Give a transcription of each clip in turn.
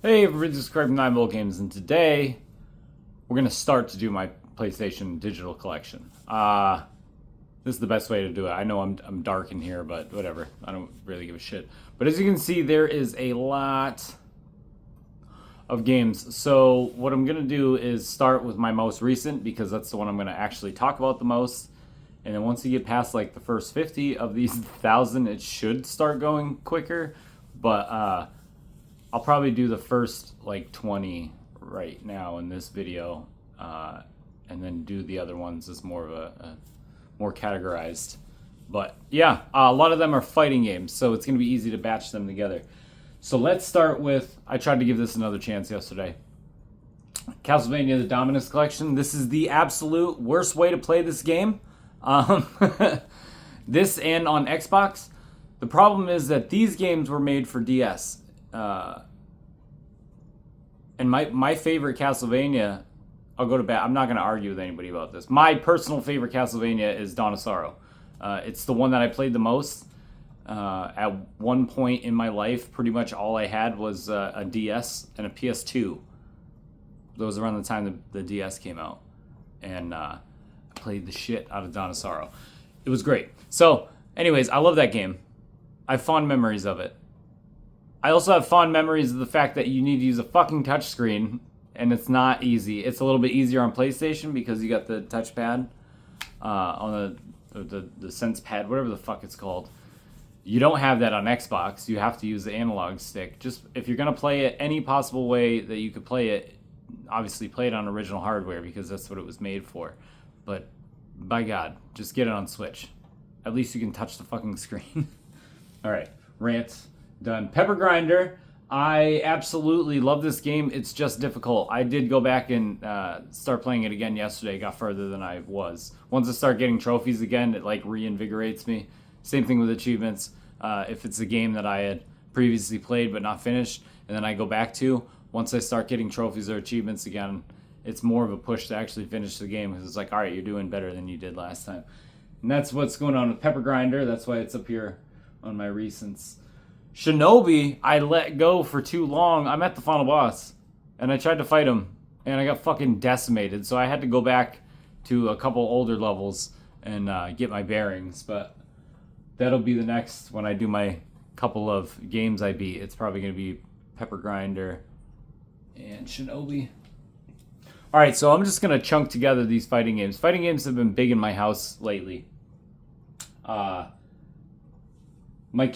Hey everybody, this is Craig from 9 Volt Games, and today we're going to start to do my PlayStation digital collection. This is the best way to do it. I know I'm dark in here, but whatever. I don't really give a shit. But as you can see, there is a lot of games. So what I'm going to do is start with my most recent, because that's the one I'm going to actually talk about the most. And then once you get past like the first 50 of these 1,000, it should start going quicker. But I'll probably do the first like 20 right now in this video, and then do the other ones as more of a more categorized. But yeah, a lot of them are fighting games, so it's going to be easy to batch them together. So let's start with, I tried to give this another chance yesterday, Castlevania the Dominus Collection. This is the absolute worst way to play this game. This and on Xbox. The problem is that these games were made for DS. And my favorite Castlevania, I'll go to bat. I'm not going to argue with anybody about this. My personal favorite Castlevania is Dawn of Sorrow. It's the one that I played the most. At one point in my life, pretty much all I had was a DS and a PS2. That was around the time the DS came out. And I played the shit out of Dawn of Sorrow. It was great. So, anyways, I love that game. I have fond memories of it. I also have fond memories of the fact that you need to use a fucking touchscreen, and it's not easy. It's a little bit easier on PlayStation because you got the touchpad on the Sense Pad, whatever the fuck it's called. You don't have that on Xbox. You have to use the analog stick. Just if you're gonna play it any possible way that you could play it, obviously play it on original hardware because that's what it was made for. But by God, just get it on Switch. At least you can touch the fucking screen. All right, rants done. Pepper Grinder. I absolutely love this game. It's just difficult. I did go back and start playing it again yesterday. Got further than I was. Once I start getting trophies again, it like reinvigorates me. Same thing with achievements. If it's a game that I had previously played but not finished, and then I go back to, once I start getting trophies or achievements again, it's more of a push to actually finish the game because it's like, all right, you're doing better than you did last time. And that's what's going on with Pepper Grinder. That's why it's up here on my recents. Shinobi, I let go for too long. I'm at the final boss, and I tried to fight him, and I got fucking decimated. So I had to go back to a couple older levels and get my bearings. But that'll be the next when I do my couple of games I beat. It's probably going to be Pepper Grinder and Shinobi. All right, so I'm just going to chunk together these fighting games. Fighting games have been big in my house lately. My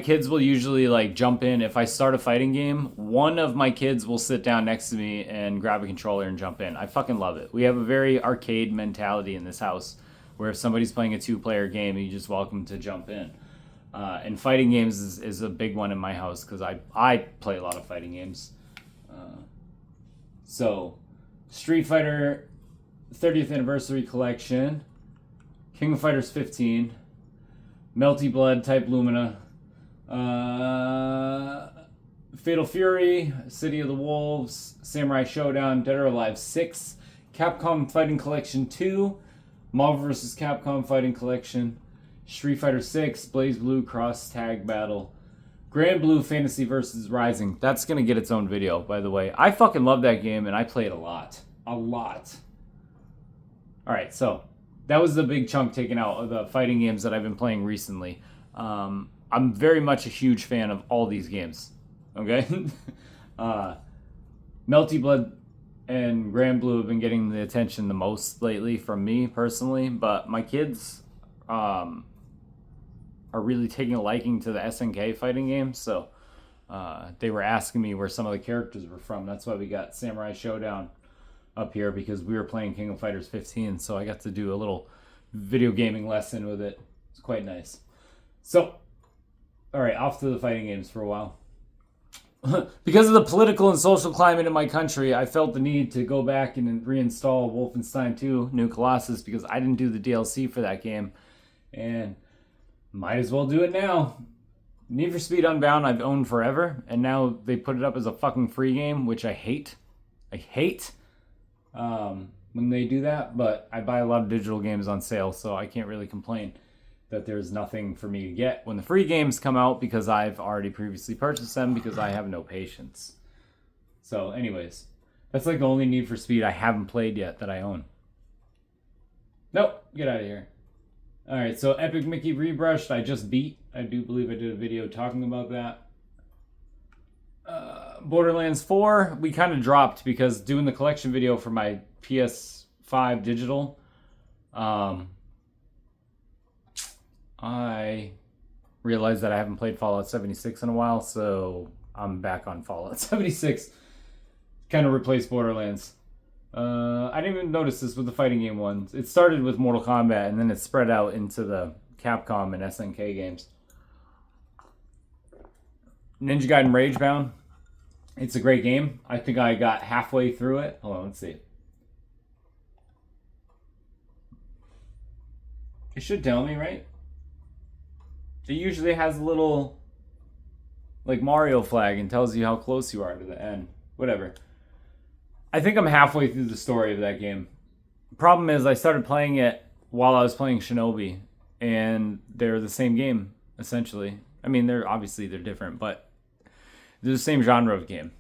kids will usually like jump in. If I start a fighting game, one of my kids will sit down next to me and grab a controller and jump in. I fucking love it. We have a very arcade mentality in this house where if somebody's playing a two-player game, you just welcome to jump in. And fighting games is a big one in my house because I play a lot of fighting games. So, Street Fighter 30th Anniversary Collection, King of Fighters 15, Melty Blood, Type Lumina, Fatal Fury, City of the Wolves, Samurai Showdown, Dead or Alive 6, Capcom Fighting Collection 2, Marvel vs. Capcom Fighting Collection, Street Fighter 6, Blaze Blue Cross Tag Battle, Grand Blue Fantasy vs. Rising. That's going to get its own video, by the way. I fucking love that game, and I play it a lot. A lot. Alright, so that was the big chunk taken out of the fighting games that I've been playing recently. I'm very much a huge fan of all these games. Okay? Melty Blood and Grand Blue have been getting the attention the most lately from me personally, but my kids are really taking a liking to the SNK fighting games, so they were asking me where some of the characters were from. That's why we got Samurai Showdown up here, because we were playing King of Fighters 15, so I got to do a little video gaming lesson with it. It's quite nice. So, alright, off to the fighting games for a while. Because of the political and social climate in my country, I felt the need to go back and reinstall Wolfenstein 2 New Colossus because I didn't do the DLC for that game. And might as well do it now. Need for Speed Unbound I've owned forever, and now they put it up as a fucking free game, which I hate. I hate when they do that, but I buy a lot of digital games on sale, so I can't really complain that there's nothing for me to get when the free games come out because I've already previously purchased them because I have no patience. So anyways, that's like the only Need for Speed I haven't played yet that I own. Nope, get out of here. Alright, so Epic Mickey Rebrushed, I just beat. I do believe I did a video talking about that. Borderlands 4, we kind of dropped because doing the collection video for my PS5 digital, I realized that I haven't played Fallout 76 in a while, so I'm back on Fallout 76. Kind of replaced Borderlands. I didn't even notice this with the fighting game ones. It started with Mortal Kombat, and then it spread out into the Capcom and SNK games. Ninja Gaiden Ragebound. It's a great game. I think I got halfway through it. Hold on, let's see. It should tell me, right? It usually has a little, like, Mario flag and tells you how close you are to the end. Whatever. I think I'm halfway through the story of that game. Problem is, I started playing it while I was playing Shinobi, and they're the same game, essentially. I mean, they're different, but they're the same genre of game.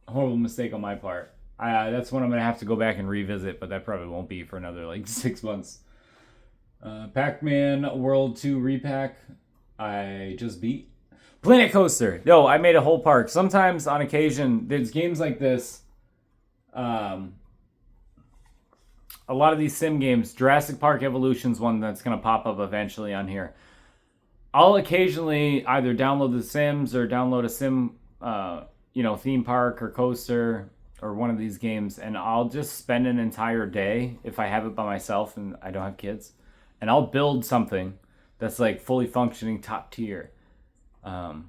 Horrible mistake on my part. That's one I'm going to have to go back and revisit, but that probably won't be for another, 6 months. Pac-Man World 2 Repack, I just beat. Planet Coaster. No, I made a whole park. Sometimes, on occasion, there's games like this. A lot of these sim games, Jurassic Park Evolution's one that's going to pop up eventually on here. I'll occasionally either download the Sims or download a sim, theme park or coaster or one of these games, and I'll just spend an entire day if I have it by myself and I don't have kids, and I'll build something that's like fully functioning, top tier. With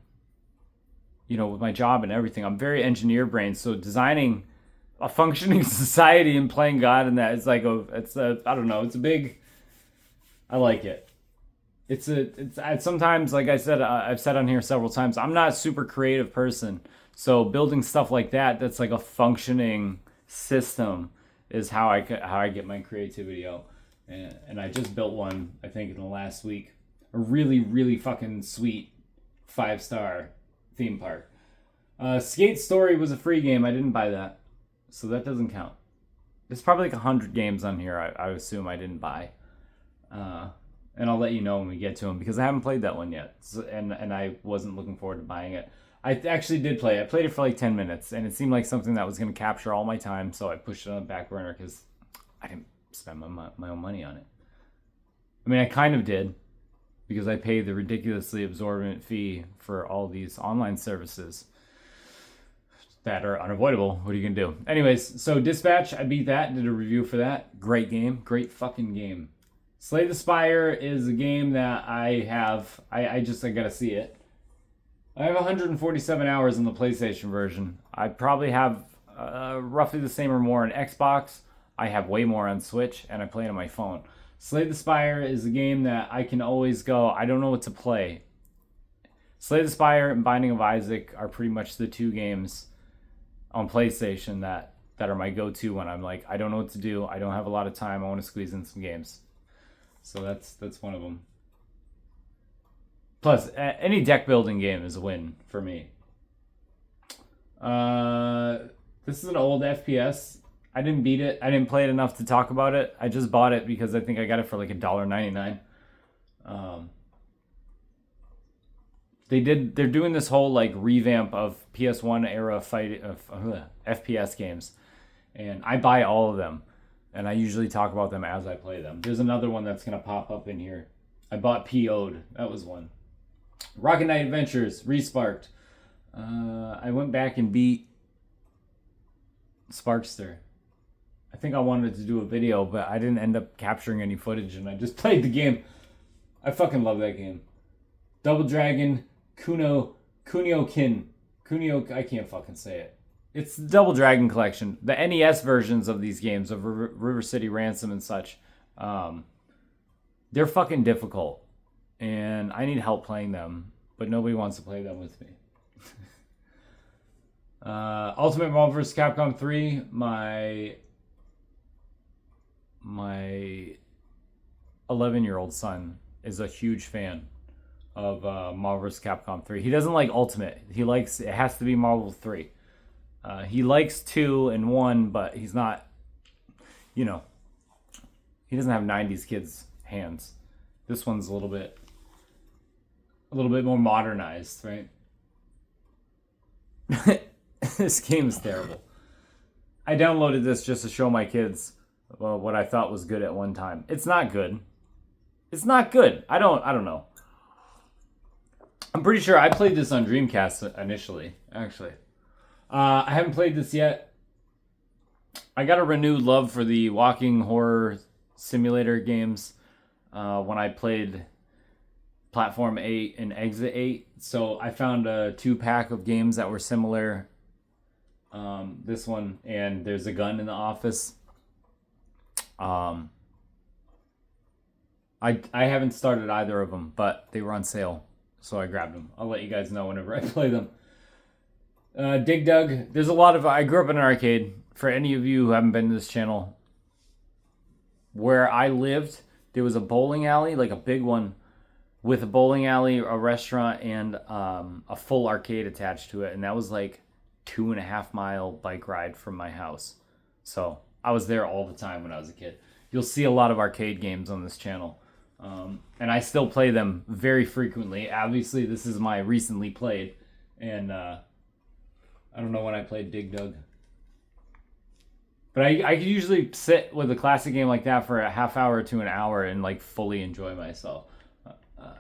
my job and everything, I'm very engineer brain, so designing a functioning society and playing God in that is like it's a big. I like it. It's sometimes, like I said, I've said on here several times, I'm not a super creative person. So building stuff like that's like a functioning system is how I get my creativity out. And I just built one, I think, in the last week. A really, really fucking sweet 5-star theme park. Skate Story was a free game. I didn't buy that. So that doesn't count. There's probably like 100 games on here I assume I didn't buy. And I'll let you know when we get to them because I haven't played that one yet. So, and I wasn't looking forward to buying it. I actually did play it. I played it for like 10 minutes and it seemed like something that was going to capture all my time. So I pushed it on the back burner because I didn't spend my own money on it. I mean, I kind of did because I paid the ridiculously exorbitant fee for all these online services that are unavoidable. What are you going to do? Anyways, so Dispatch, I beat that, did a review for that. Great game. Great fucking game. Slay the Spire is a game that I have. I gotta see it. I have 147 hours in the PlayStation version. I probably have roughly the same or more on Xbox. I have way more on Switch, and I play it on my phone. Slay the Spire is a game that I can always go, I don't know what to play. Slay the Spire and Binding of Isaac are pretty much the two games on PlayStation that are my go-to when I'm like, I don't know what to do. I don't have a lot of time. I want to squeeze in some games. So that's one of them. Plus, any deck building game is a win for me. This is an old FPS. I didn't beat it. I didn't play it enough to talk about it. I just bought it because I think I got it for like $1.99. They're doing this whole like revamp of PS1 era FPS games, and I buy all of them, and I usually talk about them as I play them. There's another one that's gonna pop up in here. I bought PO'd. That was one. Rocket Knight Adventures Resparked. I went back and beat Sparkster. I think I wanted to do a video, but I didn't end up capturing any footage, and I just played the game. I fucking love that game. Double Dragon Kunio-kin. I can't fucking say it. It's the Double Dragon collection. The NES versions of these games, of River City Ransom and such, they're fucking difficult. And I need help playing them, but nobody wants to play them with me. Ultimate Marvel vs. Capcom 3, my 11-year-old son is a huge fan of Marvel vs. Capcom 3. He doesn't like Ultimate. He likes, it has to be Marvel 3. He likes 2 and 1, but he's not, you know, he doesn't have 90s kids hands. This one's a little bit more modernized, right? This game is terrible. I downloaded this just to show my kids what I thought was good at one time. It's not good. It's not good. I don't know. I'm pretty sure I played this on Dreamcast initially, actually. I haven't played this yet. I got a renewed love for the walking horror simulator games when I played Platform 8 and Exit 8. So I found a 2-pack of games that were similar. This one, and there's a gun in the office. I haven't started either of them, but they were on sale, so I grabbed them. I'll let you guys know whenever I play them. Dig Dug. There's a lot of... I grew up in an arcade. For any of you who haven't been to this channel, where I lived, there was a bowling alley, like a big one, with a bowling alley, a restaurant, and a full arcade attached to it. And that was like 2.5-mile bike ride from my house. So I was there all the time when I was a kid. You'll see a lot of arcade games on this channel. And I still play them very frequently. Obviously, this is my recently played. And I don't know when I played Dig Dug. But I could usually sit with a classic game like that for a half hour to an hour and like fully enjoy myself.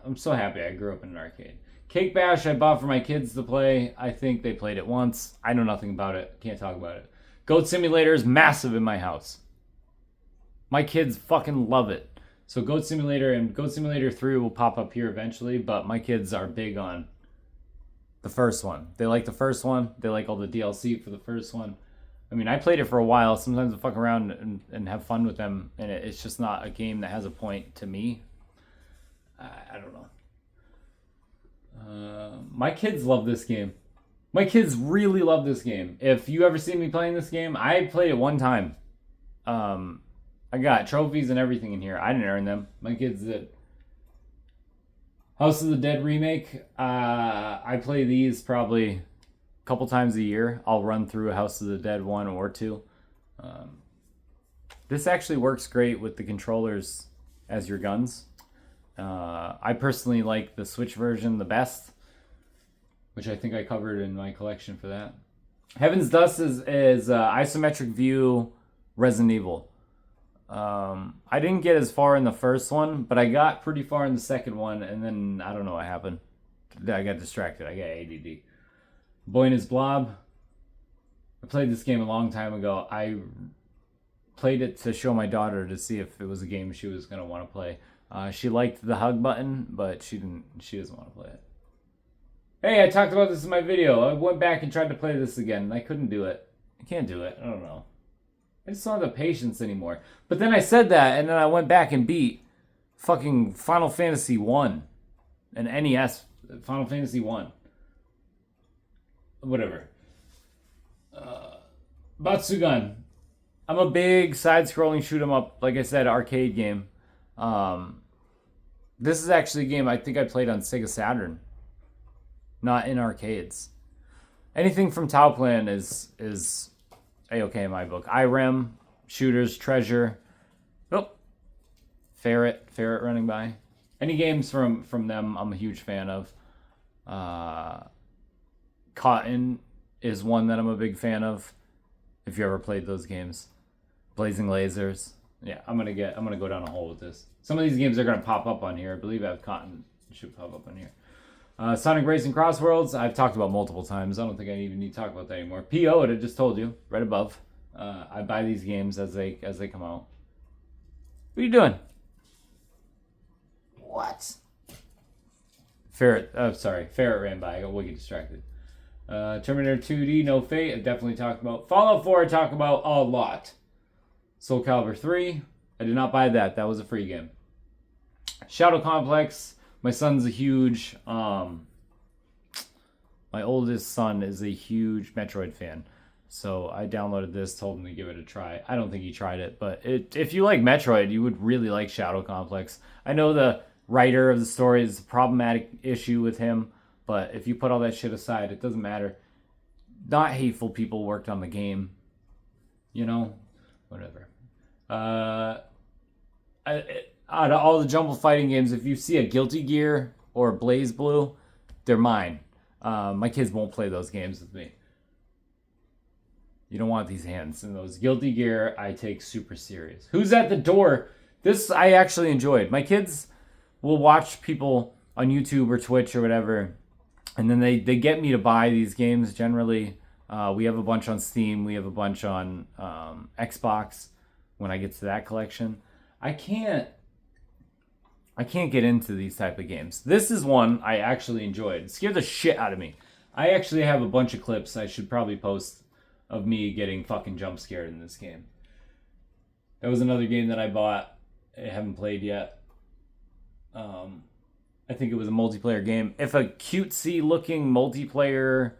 I'm so happy I grew up in an arcade. Cake Bash I bought for my kids to play. I think they played it once. I know nothing about it. Can't talk about it. Goat Simulator is massive in my house. My kids fucking love it. So Goat Simulator and Goat Simulator 3 will pop up here eventually, but my kids are big on the first one. They like the first one. They like all the DLC for the first one. I mean, I played it for a while. Sometimes I fuck around and have fun with them, and it's just not a game that has a point to me. I don't know. My kids love this game. My kids really love this game. If you ever see me playing this game, I played it one time. I got trophies and everything in here. I didn't earn them. My kids did. House of the Dead remake. I play these probably a couple times a year. I'll run through a House of the Dead 1 or 2. This actually works great with the controllers as your guns. I personally like the Switch version the best, which I think I covered in my collection for that. Heaven's Dust is isometric view Resident Evil. I didn't get as far in the first one, but I got pretty far in the second one, and then I don't know what happened. I got distracted. I got ADD. Boy and His Blob. I played this game a long time ago. I played it to show my daughter to see if it was a game she was going to want to play. She liked the hug button, but she doesn't want to play it. Hey, I talked about this in my video. I went back and tried to play this again, and I couldn't do it. I can't do it. I don't know. I just don't have the patience anymore. But then I said that, and then I went back and beat fucking Final Fantasy 1. An NES Final Fantasy 1. Whatever. Batsugan. I'm a big side-scrolling shoot-'em-up, like I said, arcade game. This is actually a game I think I played on Sega Saturn. Not in arcades. Anything from Tauplan is A-okay in my book. IREM, Shooters, Treasure. Oh, Ferret running by. Any games from them I'm a huge fan of. Cotton is one that I'm a big fan of. If you ever played those games. Blazing Lasers. Yeah, I'm gonna go down a hole with this. Some of these games are gonna pop up on here. I believe I have Cotton. It should pop up on here. Sonic Racing Crossworlds, I've talked about multiple times. I don't think I even need to talk about that anymore. P.O. I just told you, right above. I buy these games as they come out. What are you doing? What? Ferret ran by. I got wicked distracted. Terminator 2D, No Fate, I definitely talked about. Fallout 4, I talk about a lot. Soul Calibur 3, I did not buy that. That was a free game. Shadow Complex, my son's a huge, my oldest son is a huge Metroid fan. So I downloaded this, told him to give it a try. I don't think he tried it, but if you like Metroid, you would really like Shadow Complex. I know the writer of the story is a problematic issue with him, but if you put all that shit aside, it doesn't matter. not hateful people worked on the game. You know, whatever. Out of all the Jumble fighting games, if you see a Guilty Gear or Blaze Blue, they're mine. My kids won't play those games with me. You don't want these hands. And those Guilty Gear, I take super serious. Who's at the door? This I actually enjoyed. My kids will watch people on YouTube or Twitch or whatever, and then they get me to buy these games generally. We have a bunch on Steam. We have a bunch on Xbox when I get to that collection. I can't get into these type of games. This is one I actually enjoyed. It scared the shit out of me. I actually have a bunch of clips I should probably post of me getting fucking jump scared in this game. That was another game that I bought. I haven't played yet. I think it was a multiplayer game. If a cutesy looking multiplayer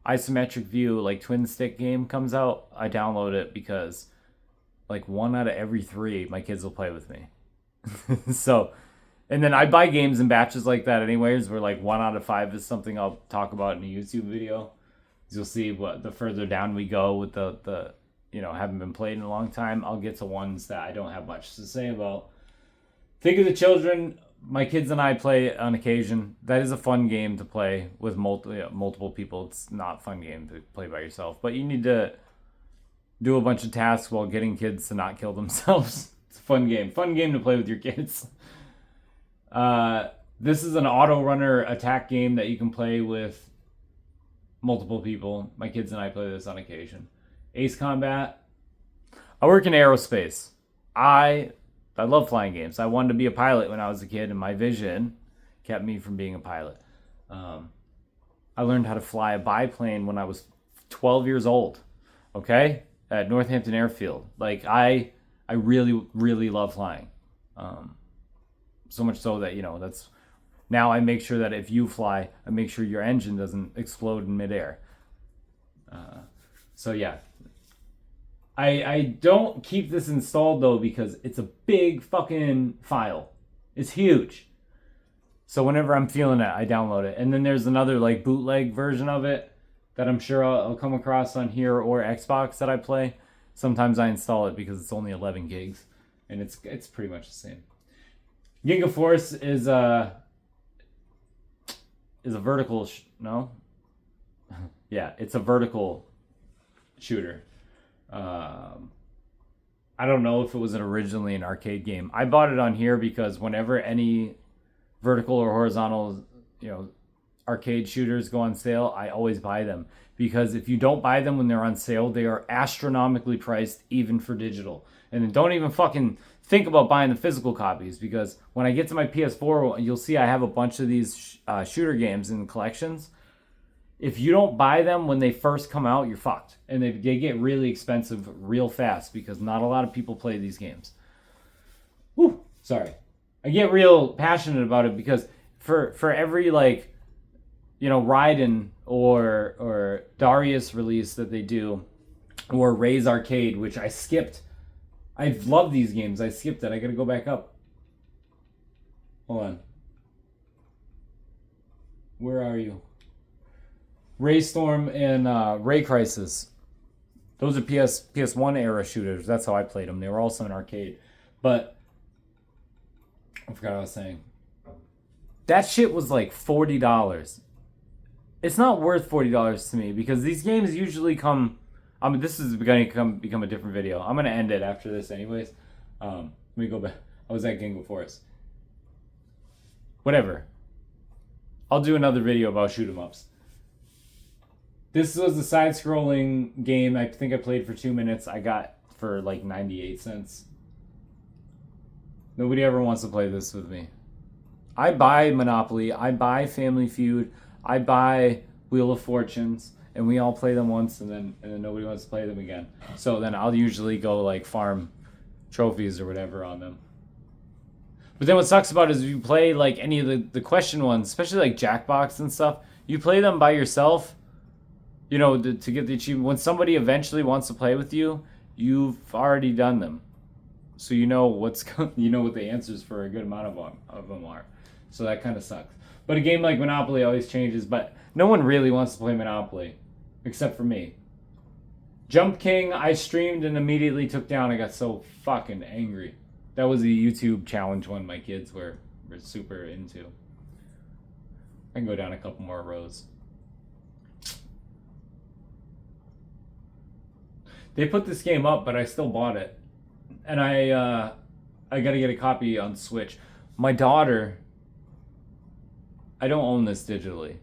isometric view like twin stick game comes out, I download it because like 1 out of every 3 my kids will play with me. So, and then I buy games in batches like that anyways, where like 1 out of 5 is something I'll talk about in a YouTube video. You'll see what the further down we go with the haven't been played in a long time, I'll get to ones that I don't have much to say about. Think of the Children. My kids and I play on occasion. That is a fun game to play with multiple people. It's not a fun game to play by yourself, but you need to do a bunch of tasks while getting kids to not kill themselves. It's a fun game. Fun game to play with your kids. This is an auto runner attack game that you can play with multiple people. My kids and I play this on occasion. Ace Combat. I work in aerospace. I love flying games. I wanted to be a pilot when I was a kid, and my vision kept me from being a pilot. I learned how to fly a biplane when I was 12 years old. Okay? At Northampton Airfield. Like, I really, really love flying. So much so that, that's... Now I make sure that if you fly, I make sure your engine doesn't explode in midair. So yeah. I don't keep this installed though because it's a big fucking file. It's huge. So whenever I'm feeling it, I download it. And then there's another like bootleg version of it that I'm sure I'll come across on here or Xbox that I play. Sometimes I install it because it's only 11 gigs. And it's pretty much the same. Giga Force is a vertical no? Yeah, it's a vertical shooter. I don't know if it was originally an arcade game. I bought it on here because whenever any vertical or horizontal, arcade shooters go on sale, I always buy them. Because if you don't buy them when they're on sale, they are astronomically priced even for digital. And then don't even fucking think about buying the physical copies, because when I get to my PS4, you'll see I have a bunch of these shooter games in collections. If you don't buy them when they first come out, you're fucked. And they get really expensive real fast because not a lot of people play these games. Whew, sorry. I get real passionate about it because for every Raiden or Darius release that they do, or Ray's Arcade, which I skipped. I've loved these games. I skipped it. I gotta go back up. Hold on. Where are you? Ray Storm and Ray Crisis. Those are PS1 era shooters. That's how I played them. They were also in arcade. But I forgot what I was saying. That shit was like $40. It's not worth $40 to me because these games usually come... this is going to become a different video. I'm going to end it after this anyways. Let me go back. I was at Ginga Force. Whatever. I'll do another video about shoot 'em ups. This was a side-scrolling game. I think I played for 2 minutes. I got for like 98 cents. Nobody ever wants to play this with me. I buy Monopoly. I buy Family Feud. I buy Wheel of Fortunes. And we all play them once, and then nobody wants to play them again. So then I'll usually go like farm trophies or whatever on them. But then what sucks about it is if you play like any of the question ones, especially like Jackbox and stuff, you play them by yourself, to get the achievement. When somebody eventually wants to play with you, you've already done them. So you know what the answers for a good amount of them are. So that kind of sucks. But a game like Monopoly always changes, but no one really wants to play Monopoly. except for me. Jump King, I streamed and immediately took down. I got so fucking angry. That was the YouTube challenge one my kids were super into. I can go down a couple more rows. They put this game up, but I still bought it. And I gotta get a copy on Switch. My daughter, I don't own this digitally.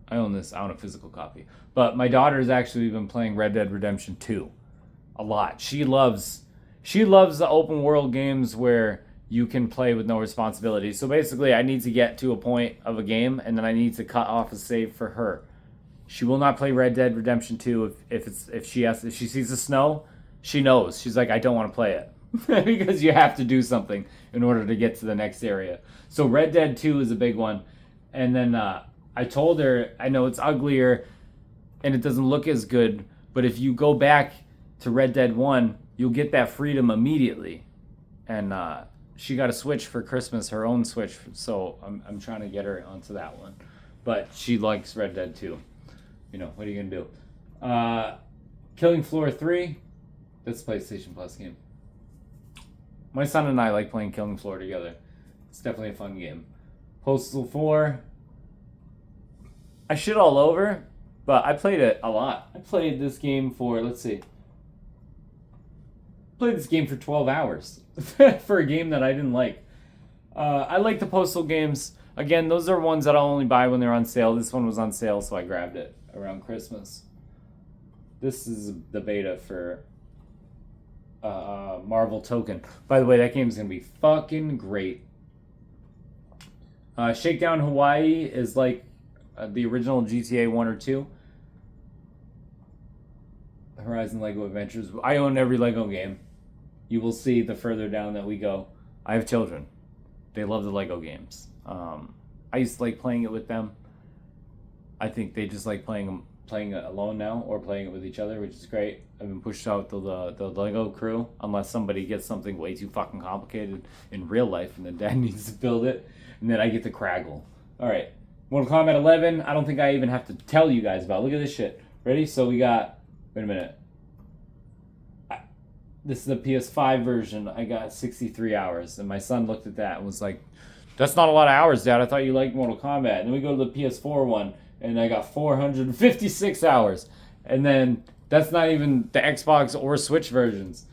I own a physical copy. But my daughter's actually been playing Red Dead Redemption 2 a lot. She loves the open world games where you can play with no responsibility. So basically, I need to get to a point of a game, and then I need to cut off a save for her. She will not play Red Dead Redemption 2 if she sees the snow. She knows. She's like, I don't want to play it. Because you have to do something in order to get to the next area. So Red Dead 2 is a big one. And then I told her, I know it's uglier and it doesn't look as good, but if you go back to Red Dead 1, you'll get that freedom immediately. And she got a Switch for Christmas, her own Switch, so I'm trying to get her onto that one. But she likes Red Dead 2. You know, what are you going to do? Killing Floor 3, that's a PlayStation Plus game. My son and I like playing Killing Floor together. It's definitely a fun game. Postal 4, I shit all over, but I played it a lot. I played this game for, let's see. Played this game for 12 hours for a game that I didn't like. I like the Postal games. Again, those are ones that I'll only buy when they're on sale. This one was on sale, so I grabbed it around Christmas. This is the beta for Marvel Token. By the way, that game's going to be fucking great. Shakedown Hawaii is like the original GTA 1 or 2. Horizon Lego Adventures. I own every Lego game. You will see the further down that we go. I have children. They love the Lego games. I used to like playing it with them. I think they just like playing it alone now or playing it with each other, which is great. I've been pushed out to the Lego crew unless somebody gets something way too fucking complicated in real life and then dad needs to build it, and then I get to craggle. All right, Mortal Kombat 11. I don't think I even have to tell you guys about. Look at this shit. Ready? So we got. Wait a minute. This is the PS5 version. I got 63 hours, and my son looked at that and was like, "That's not a lot of hours, Dad. I thought you liked Mortal Kombat." And then we go to the PS4 one, and I got 456 hours. And then that's not even the Xbox or Switch versions.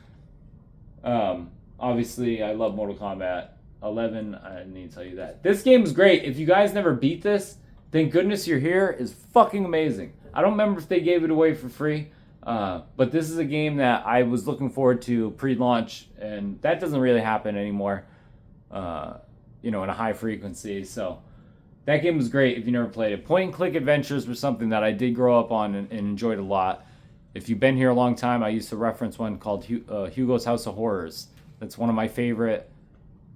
Obviously, I love Mortal Kombat 11. I need to tell you that. This game is great. If you guys never beat this, thank goodness you're here. It's fucking amazing. I don't remember if they gave it away for free. But this is a game that I was looking forward to pre-launch, and that doesn't really happen anymore, in a high frequency. So that game was great if you never played it. Point and click adventures were something that I did grow up on and enjoyed a lot. If you've been here a long time, I used to reference one called Hugo's House of Horrors. That's one of my favorite,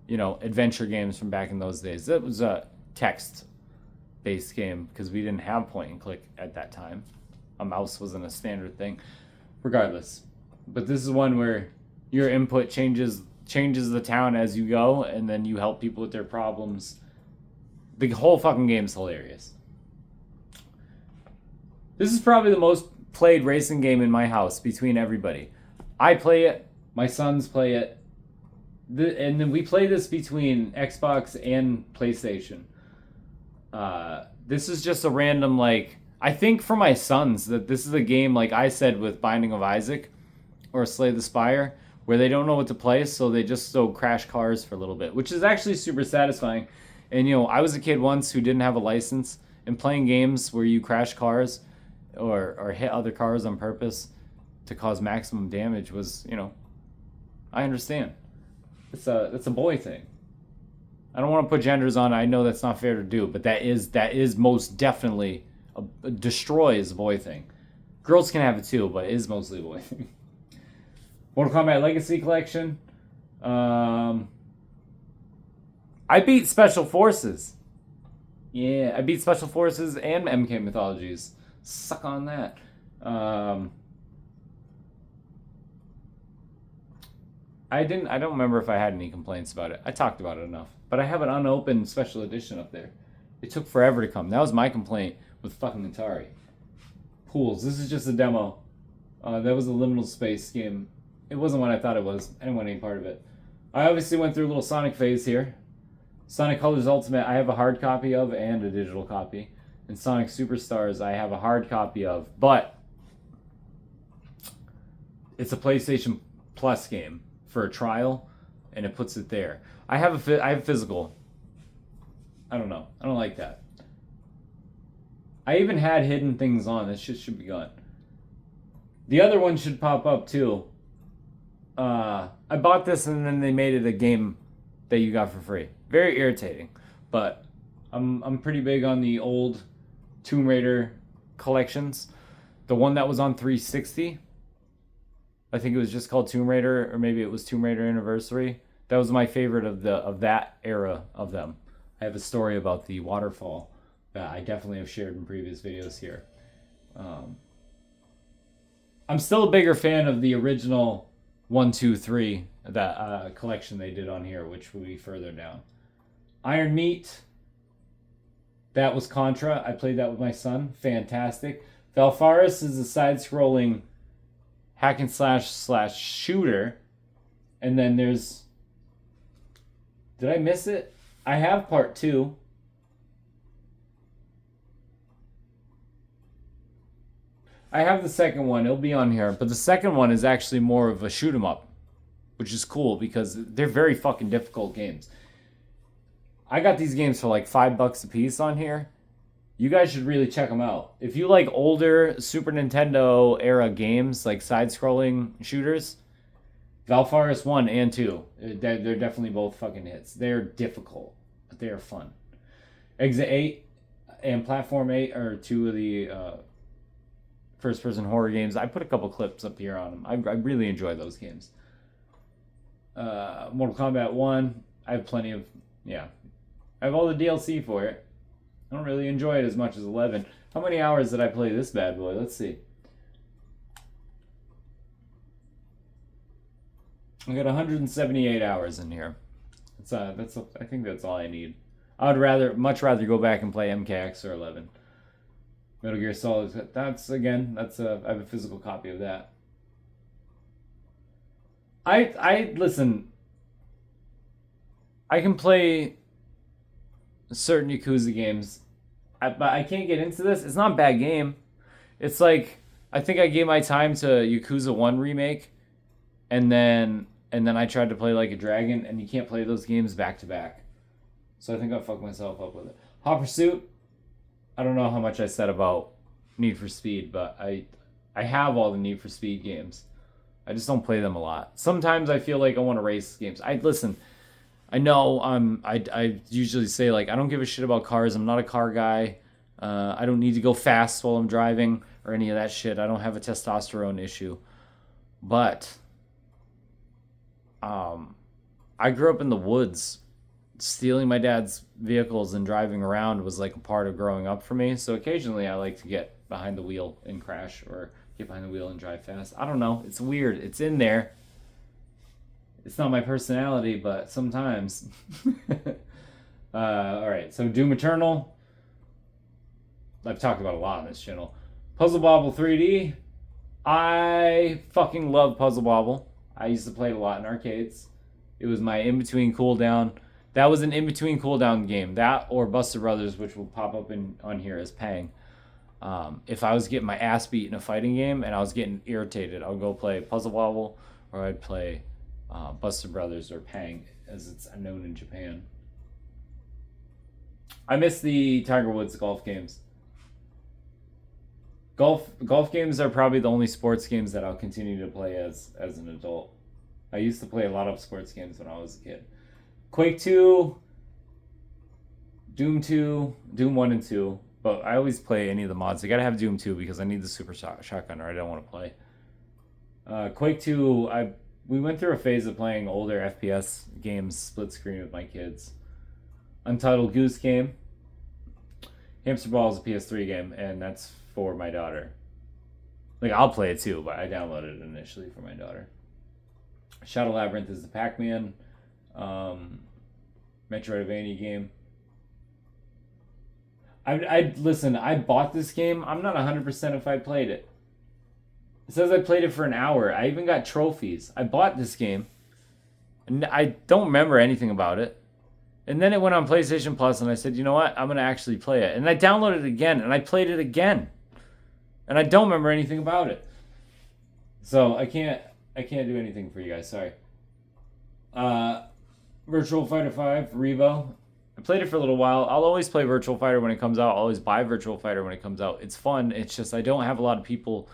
adventure games from back in those days. It was a text-based game because we didn't have point and click at that time. A mouse wasn't a standard thing. Regardless. But this is one where your input changes the town as you go, and then you help people with their problems. The whole fucking game is hilarious. This is probably the most played racing game in my house between everybody. I play it. My sons play it. And then we play this between Xbox and PlayStation. This is just a random, I think for my sons that this is a game like I said with Binding of Isaac or Slay the Spire, where they don't know what to play, so they just crash cars for a little bit, which is actually super satisfying. And I was a kid once who didn't have a license, and playing games where you crash cars or hit other cars on purpose to cause maximum damage was, I understand. It's a boy thing. I don't want to put genders on it. I know that's not fair to do, but that is most definitely destroys a boy thing. Girls can have it too, but it is mostly a boy thing. Mortal Kombat Legacy Collection. I beat Special Forces. Yeah, I beat Special Forces and MK Mythologies. Suck on that. I don't remember if I had any complaints about it. I talked about it enough. But I have an unopened special edition up there. It took forever to come. That was my complaint with fucking Atari. Pools. This is just a demo. That was a liminal space game. It wasn't what I thought it was. I didn't want any part of it. I obviously went through a little Sonic phase here. Sonic Colors Ultimate I have a hard copy of and a digital copy. And Sonic Superstars I have a hard copy of. But it's a PlayStation Plus game for a trial, and it puts it there. I have physical. I don't know. I don't like that. I even had hidden things on. This shit should be gone. The other one should pop up too. I bought this and then they made it a game that you got for free. Very irritating. But I'm pretty big on the old Tomb Raider collections. The one that was on 360. I think it was just called Tomb Raider, or maybe it was Tomb Raider Anniversary. That was my favorite of that era of them. I have a story about the waterfall that I definitely have shared in previous videos here. I'm still a bigger fan of the original 1, 2, 3 that collection they did on here, which will be further down. Iron Meat. That was Contra. I played that with my son. Fantastic. Valfaris is a side-scrolling hack and slash shooter. And then there's... Did I miss it? I have part 2. I have the second one. It'll be on here. But the second one is actually more of a shoot 'em up, which is cool because they're very fucking difficult games. I got these games for like $5 a piece on here. You guys should really check them out. If you like older Super Nintendo era games, like side-scrolling shooters, Valfaris 1 and 2, they're definitely both fucking hits. They're difficult, but they are fun. Exit 8 and Platform 8 are two of the first-person horror games. I put a couple clips up here on them. I really enjoy those games. Mortal Kombat 1, I have plenty of... Yeah. I have all the DLC for it. I don't really enjoy it as much as 11. How many hours did I play this bad boy? Let's see. I got 178 hours in here. I think that's all I need. I would much rather go back and play MKX or 11. Metal Gear Solid. I have a physical copy of that. Listen. I can play certain Yakuza games, but I can't get into this. It's not a bad game. It's like, I think I gave my time to Yakuza 1 remake, and then I tried to play Like a Dragon, and you can't play those games back to back. So I think I fucked myself up with it. Hot Pursuit, I don't know how much I said about Need for Speed, but I have all the Need for Speed games. I just don't play them a lot. Sometimes I feel like I want to race games. I know I usually say, like, I don't give a shit about cars. I'm not a car guy. I don't need to go fast while I'm driving or any of that shit. I don't have a testosterone issue. But I grew up in the woods. Stealing my dad's vehicles and driving around was like a part of growing up for me. So occasionally I like to get behind the wheel and crash, or get behind the wheel and drive fast. I don't know. It's weird. It's in there. It's not my personality, but sometimes. Alright, so Doom Eternal. I've talked about a lot on this channel. Puzzle Bobble 3D. I fucking love Puzzle Bobble. I used to play it a lot in arcades. It was my in-between cooldown. That was an in-between cooldown game. That or Buster Brothers, which will pop up on here as Pang. If I was getting my ass beat in a fighting game and I was getting irritated, I would go play Puzzle Bobble, or I'd play Buster Brothers or Pang, as it's known in Japan. I miss the Tiger Woods golf games. Golf games are probably the only sports games that I'll continue to play as an adult. I used to play a lot of sports games when I was a kid. Quake 2, Doom 2, Doom 1 and 2, but I always play any of the mods. I gotta have Doom 2 because I need the super shotgun or I don't want to play. Quake 2, we went through a phase of playing older FPS games split screen with my kids. Untitled Goose Game. Hamster Ball is a PS3 game, and that's for my daughter. Like, I'll play it too, but I downloaded it initially for my daughter. Shadow Labyrinth is the Pac-Man Metroidvania game. Listen, I bought this game. I'm not 100% if I played it. It says I played it for an hour. I even got trophies. I bought this game, and I don't remember anything about it. And then it went on PlayStation Plus, and I said, you know what? I'm going to actually play it. And I downloaded it again, and I played it again. And I don't remember anything about it. So I can't do anything for you guys. Sorry. Virtual Fighter 5, Revo. I played it for a little while. I'll always play Virtual Fighter when it comes out. I'll always buy Virtual Fighter when it comes out. It's fun. It's just I don't have a lot of people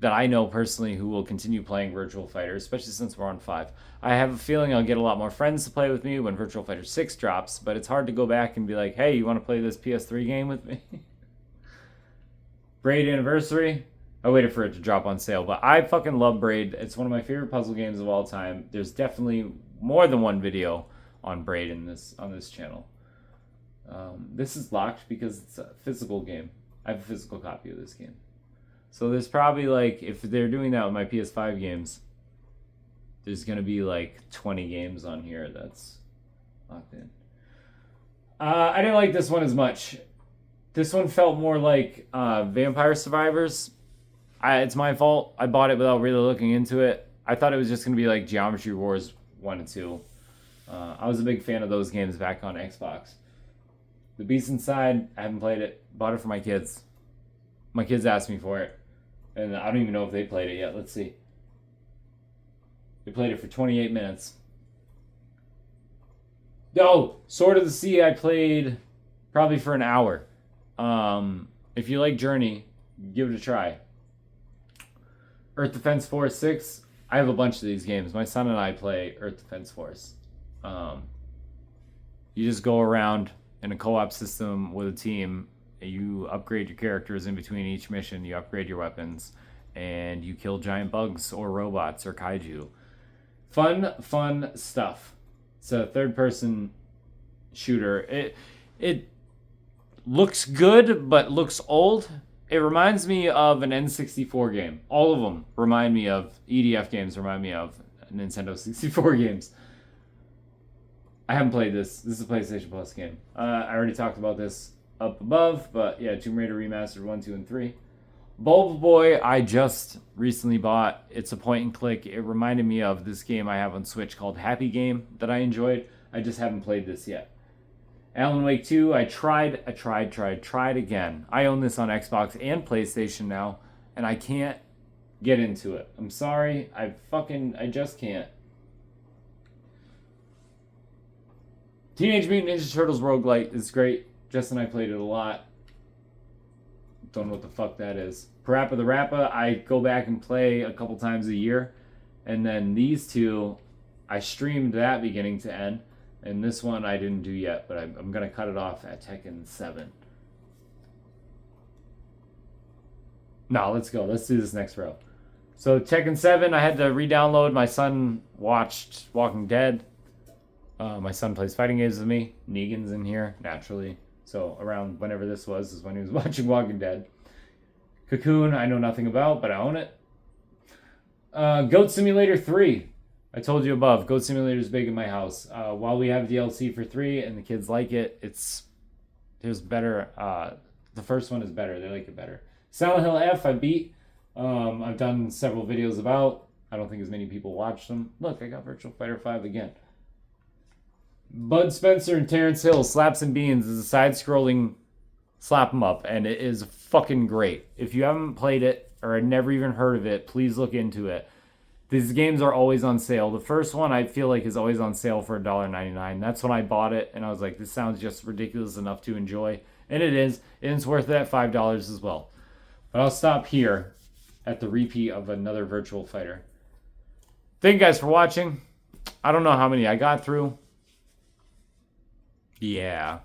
that I know personally who will continue playing Virtual Fighter, especially since we're on 5. I have a feeling I'll get a lot more friends to play with me when Virtual Fighter 6 drops, but it's hard to go back and be like, hey, you want to play this PS3 game with me? Braid Anniversary. I waited for it to drop on sale, but I fucking love Braid. It's one of my favorite puzzle games of all time. There's definitely more than one video on Braid on this channel. This is locked because it's a physical game. I have a physical copy of this game. So there's probably like, if they're doing that with my PS5 games, there's going to be like 20 games on here that's locked in. I didn't like this one as much. This one felt more like Vampire Survivors. It's my fault. I bought it without really looking into it. I thought it was just going to be like Geometry Wars 1 and 2. I was a big fan of those games back on Xbox. The Beast Inside, I haven't played it. Bought it for my kids. My kids asked me for it. And I don't even know if they played it yet. Let's see. They played it for 28 minutes. Oh, Sword of the Sea I played probably for an hour. If you like Journey, give it a try. Earth Defense Force 6. I have a bunch of these games. My son and I play Earth Defense Force. You just go around in a co-op system with a team. You upgrade your characters in between each mission. You upgrade your weapons. And you kill giant bugs or robots or kaiju. Fun stuff. It's a third-person shooter. It looks good, but looks old. It reminds me of an N64 game. All of them remind me of EDF games. Remind me of Nintendo 64 games. I haven't played this. This is a PlayStation Plus game. I already talked about this up above, but yeah, Tomb Raider Remastered 1, 2, and 3. Bulb Boy, I just recently bought. It's a point and click. It reminded me of this game I have on Switch called Happy Game that I enjoyed. I just haven't played this yet. Alan Wake 2, I tried again. I own this on Xbox and PlayStation now, and I can't get into it. I'm sorry. I just can't. Teenage Mutant Ninja Turtles roguelite is great. Jess and I played it a lot. Don't know what the fuck that is. Parappa the Rappa, I go back and play a couple times a year. And then these two, I streamed that beginning to end. And this one I didn't do yet, but I'm going to cut it off at Tekken 7. No, let's go. Let's do this next row. So Tekken 7, I had to re-download. My son watched Walking Dead. My son plays fighting games with me. Negan's in here, naturally. So around whenever this was is when he was watching Walking Dead. Cocoon, I know nothing about, but I own it. Goat Simulator 3. I told you above, Goat Simulator is big in my house. While we have DLC for 3 and the kids like it, there's better. The first one is better. They like it better. Silent Hill F, I beat. I've done several videos about. I don't think as many people watch them. Look, I got Virtual Fighter 5 again. Bud Spencer and Terrence Hill, Slaps and Beans, is a side-scrolling slap 'em up, and it is fucking great. If you haven't played it or had never even heard of it, please look into it. These games are always on sale. The first one I feel like is always on sale for $1.99. That's when I bought it, and I was like, this sounds just ridiculous enough to enjoy. And it is, and it's worth it at $5 as well. But I'll stop here at the repeat of another Virtual Fighter. Thank you guys for watching. I don't know how many I got through. Yeah.